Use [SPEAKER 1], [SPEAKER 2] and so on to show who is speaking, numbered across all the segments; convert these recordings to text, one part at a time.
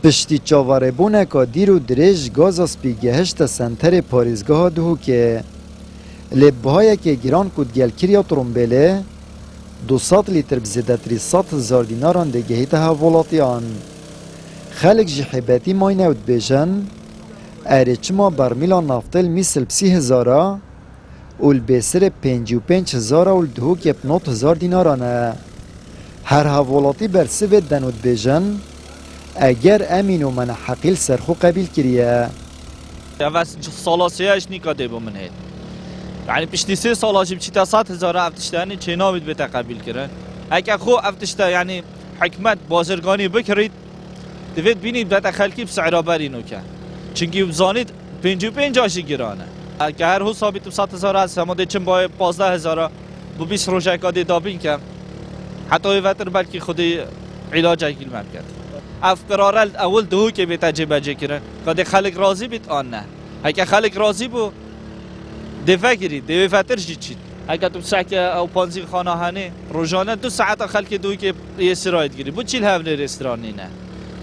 [SPEAKER 1] پشتی چاواره بونه که دیر و درش گاز اسپی گهشت سنتر پاریزگاه دهو که لبهای که گیران کود گل کریا ترومبله 200 لیتر بزیدتری 100,000 دیناران ده گهیت هاولاتیان خلق جی حبتی ماینه ود بیجن اره چما برمیلا نافتل میسل 30,000 اول بسر 55,000 اول دهو که 90,000 دینارانه هر هاولاتی بر سوید دنود بیجن اگر امین و من حقیل سرخو قبیل کریه
[SPEAKER 2] بس سالاسیهش نیکاده با من هید یعنی پشتی 3 سال جیب چیتا 100,000 افتشتانی چه نامید به تقبیل کرن اگه خو افتشتا یعنی حکمت بازرگانی بکرید دوید بینید بتا خلکی بسعرا برینو که چونکه بزانید 55 آشی گرانه اگه هر هو ثابت 100,000 هست همه ده چون با 15,000 با 20 روشه کادی دابین که حتی وقتر بلکه خودی علاج اگیل مرکد افقرارل اول دهو که بیتا جیبه جه کرن که خلق راضی بیت آن نه اگه خلق راضی بو دفع گیرید دفع فتر جید چید اگه تو سعی او پانزی خانه هنه روزانه 2 ساعت خلق دوی که یه سرایت گیری بود چیل هفته رستورانی نه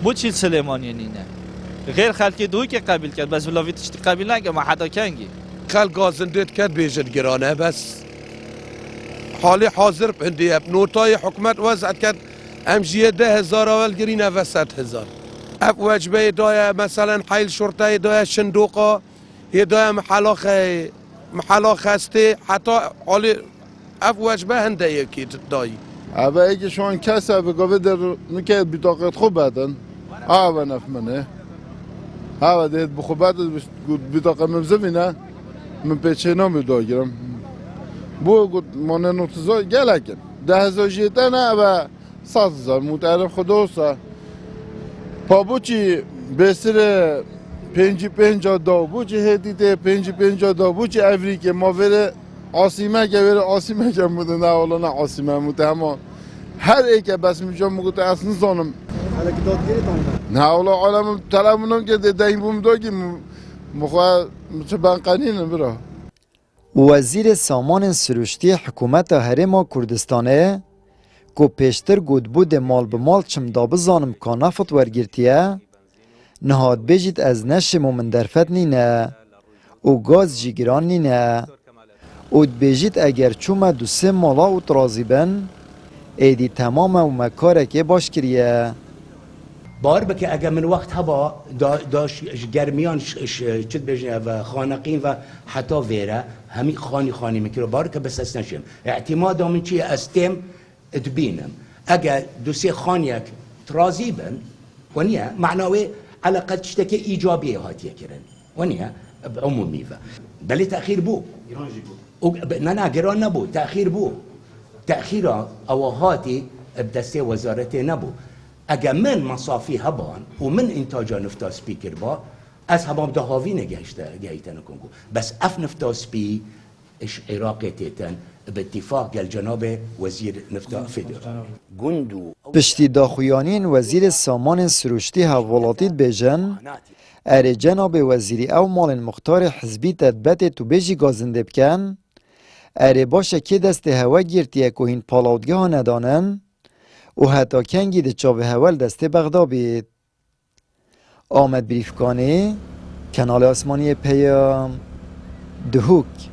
[SPEAKER 2] بود چیل سلیمانی نه غیر خلق دوی که قبیل کرد بس ولی تشتی قبیل نگه ما حدا کنگی
[SPEAKER 3] خلق گازندید کرد بیشتر گرانه بس حالی حاضر بندیه نوتای حکومت وضعت کرد امجیه 10,000 اول گرینه و 100,000 اف وجبه دایا مثلا حیل شرطه دایا شندوقا هدايا محلا خسته حتی حالی اف وجبه هنده یکی دایی
[SPEAKER 4] اوه اگه شون کسا بگوه در نکه بطاقت خوب بدن اوه نفمنه اوه دید بخوب بدن بطاقت مبزمینه من پیچه نامی داگیرم بو گود مانه نوتزا گلکن 10,000 جیتن اوه 100,000 متعرف خداوسا پا چی بسر 55 دا بوچی هدیته 55 دا بوچی افریقه ما وره آسیمه که وره آسیمه که بوده نه حالا نه آسیمه بوده اما هر ایکه بس میجا مگوته اصلا زانم نه حالا عالم تلمونم که ده این بوم داگیم مخواه چه بنقنینه برا
[SPEAKER 1] وزیر سامان سروشتی حکومت هرما کردستانه که پیشتر گود بود مال به مال چم دا بزانم که نفت ورگیرتیه نهاد بجید از نشم و من درفت نینه و گاز جیگران نینه و بجید اگر چوم 2-3 مالا و ترازی بن ایدی تمام و مکاره که باش کریه
[SPEAKER 5] بار بکه اگر من وقت هوا داش گرمیان چت بجنه و خانقین و حتی ویره همی خانی میکره بار که بس است نشم اعتماد من چیه استم تبینم اگر 2-3 خانیک ترازی بن ونیا معنوی على قد تشتكي ايجابيه هاتيه كرن ونيا بعمومي بل تاخير بو نا جيران نبو تاخير بو تاخير او هاتي بدسته وزارته نبو اجا من مصافي هبان ومن انتاج نفتا سبيكر با از هبام دهاوی نگهیتن کنگو بس اف نفتا سبي اش عراقي تيتن باتفاق الجناب وزير نفتا فيدر
[SPEAKER 1] گندو پشتی داخویانین وزیر سامان سروشتی هاولاتید بیجن اره جناب وزیری او مال مختار حزبی تدبت تو بیجی گازنده بکن اره باشه که دست هوا گیرتیه که این پالاودگه ها ندانن و حتی کنگی ده چاوه هول دست بغدا بید آمد بریفکانه کنال آسمانی پیام دهوک